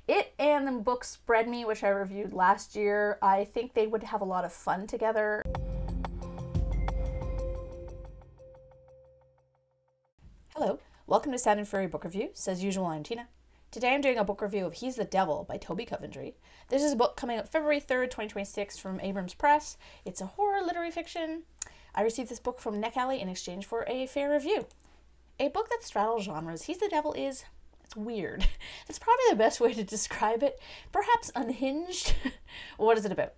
It and the book Spread Me, which I reviewed last year, I think they would have a lot of fun together. Hello, welcome to Sound and Fury Book Reviews. As usual, I'm Tina. Today I'm doing a book review of He's the Devil by Tobi Coventry. This is a book coming out February 3rd, 2026 from Abrams Press. It's a horror literary fiction. I received this book from NetGalley in exchange for a fair review. A book that straddles genres. He's the Devil is... it's weird. That's probably the best way to describe it. Perhaps unhinged. What is it about?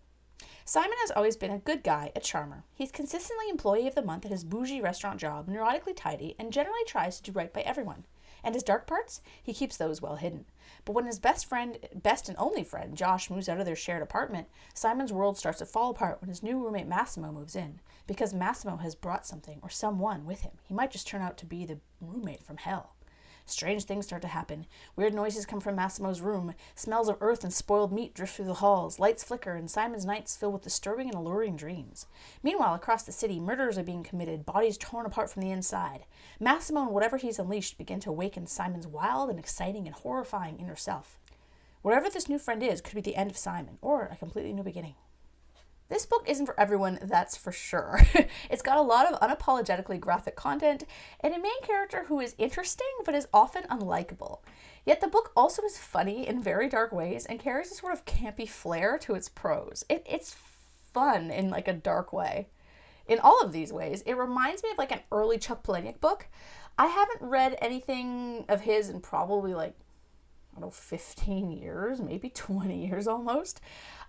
Simon has always been a good guy, a charmer. He's consistently employee of the month at his bougie restaurant job, neurotically tidy, and generally tries to do right by everyone. And his dark parts? He keeps those well hidden. But when his best and only friend, Josh, moves out of their shared apartment, Simon's world starts to fall apart when his new roommate Massimo moves in. Because Massimo has brought something or someone with him. He might just turn out to be the roommate from hell. Strange things start to happen. Weird noises come from Massimo's room. Smells of earth and spoiled meat drift through the halls. Lights flicker, and Simon's nights fill with disturbing and alluring dreams. Meanwhile, across the city, murders are being committed, bodies torn apart from the inside. Massimo and whatever he's unleashed begin to awaken Simon's wild and exciting and horrifying inner self. Whatever this new friend is could be the end of Simon, or a completely new beginning. This book isn't for everyone, that's for sure. It's got a lot of unapologetically graphic content and a main character who is interesting but is often unlikable. Yet the book also is funny in very dark ways and carries a sort of campy flair to its prose. It's fun in like a dark way. In all of these ways, it reminds me of like an early Chuck Palahniuk book. I haven't read anything of his in probably like, I don't know, 15 years, maybe 20 years almost.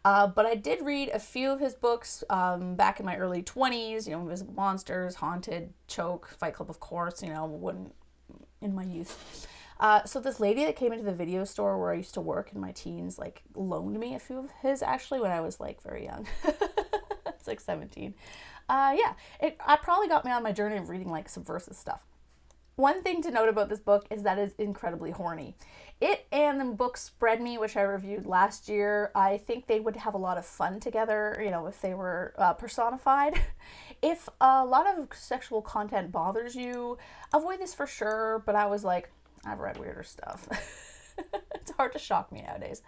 But I did read a few of his books back in my early 20s, his Monsters, Haunted, Choke, Fight Club, of course, when in my youth. So this lady that came into the video store where I used to work in my teens, like, loaned me a few of his, actually, when I was, like, very young. It's like 17. It probably got me on my journey of reading, like, subversive stuff. One thing to note about this book is that it's incredibly horny. It and the book Spread Me, which I reviewed last year, I think they would have a lot of fun together, if they were personified. If a lot of sexual content bothers you, avoid this for sure, but I was like, I've read weirder stuff. It's hard to shock me nowadays.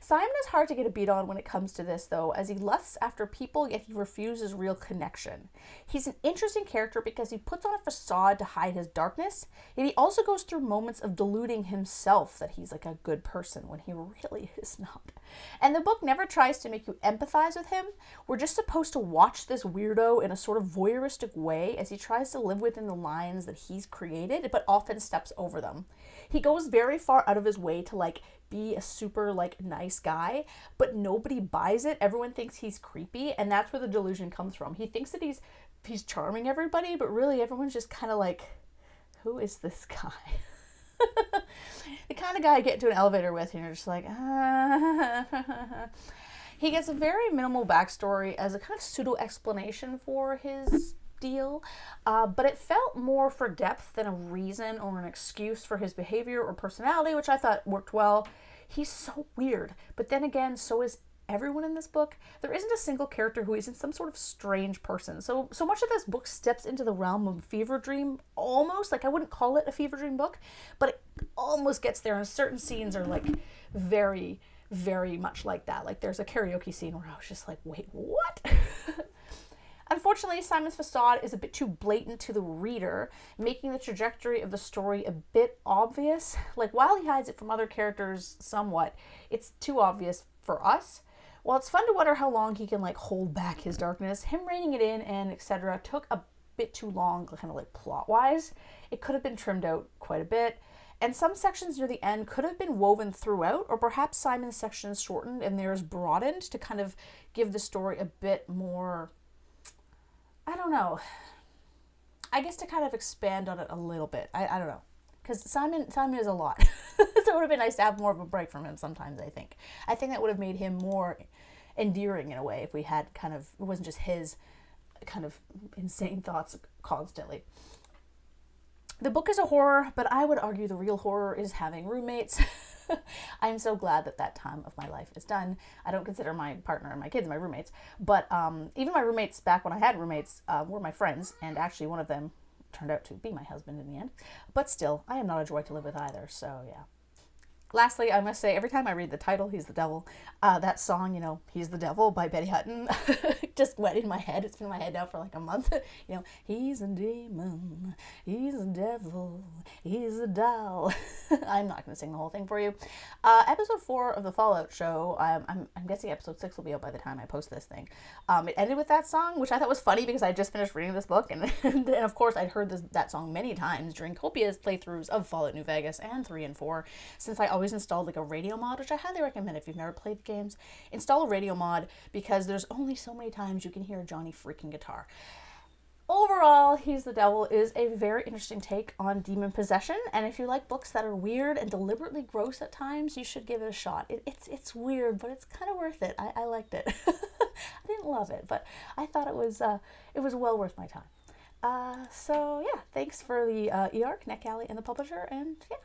Simon is hard to get a beat on when it comes to this, though, as he lusts after people, yet he refuses real connection. He's an interesting character because he puts on a facade to hide his darkness, yet he also goes through moments of deluding himself that he's like a good person when he really is not. And the book never tries to make you empathize with him. We're just supposed to watch this weirdo in a sort of voyeuristic way as he tries to live within the lines that he's created, but often steps over them. He goes very far out of his way to like be a super like nice guy, but nobody buys it. Everyone thinks he's creepy, and that's where the delusion comes from. He thinks that he's charming everybody, but really everyone's just kind of like, who is this guy? The kind of guy you get into an elevator with and you're just like, He gets a very minimal backstory as a kind of pseudo explanation for his deal, but it felt more for depth than a reason or an excuse for his behavior or personality, which I thought worked well. He's so weird, but then again, so is everyone in this book. There isn't a single character who isn't some sort of strange person. So much of this book steps into the realm of fever dream, almost. Like, I wouldn't call it a fever dream book, but it almost gets there, and certain scenes are like very, very much like that. Like, there's a karaoke scene where I was just like, wait, what? Unfortunately, Simon's facade is a bit too blatant to the reader, making the trajectory of the story a bit obvious. Like, while he hides it from other characters somewhat, it's too obvious for us. While it's fun to wonder how long he can, like, hold back his darkness, him reining it in and etc. took a bit too long, kind of like plot-wise. It could have been trimmed out quite a bit. And some sections near the end could have been woven throughout, or perhaps Simon's sections shortened and theirs broadened to kind of give the story a bit more... I don't know. I guess to kind of expand on it a little bit. I don't know. Because Simon is a lot. So it would have been nice to have more of a break from him sometimes, I think. I think that would have made him more endearing in a way if we had kind of, it wasn't just his kind of insane thoughts constantly. The book is a horror, but I would argue the real horror is having roommates. I'm so glad that time of my life is done. I don't consider my partner and my kids my roommates, but even my roommates back when I had roommates were my friends, and actually one of them turned out to be my husband in the end. But still, I am not a joy to live with either, so yeah. Lastly, I must say, every time I read the title, He's the Devil, that song, He's the Devil by Betty Hutton, just went in my head. It's been in my head now for like a month. He's a demon, he's a devil, he's a doll. I'm not going to sing the whole thing for you. Episode 4 of the Fallout show, I'm guessing episode 6 will be out by the time I post this thing. It ended with that song, which I thought was funny because I just finished reading this book, and of course I'd heard that song many times during copious playthroughs of Fallout New Vegas and 3 and 4, since I always installed like a radio mod, which I highly recommend if you've never played the games. Install a radio mod because there's only so many times you can hear Johnny freaking guitar. Overall, He's the Devil is a very interesting take on demon possession, and if you like books that are weird and deliberately gross at times, you should give it a shot. It's weird, but it's kind of worth it. I liked it. I didn't love it, but I thought it was well worth my time. So yeah, thanks for the ER, Connect Alley, and the publisher, and yeah.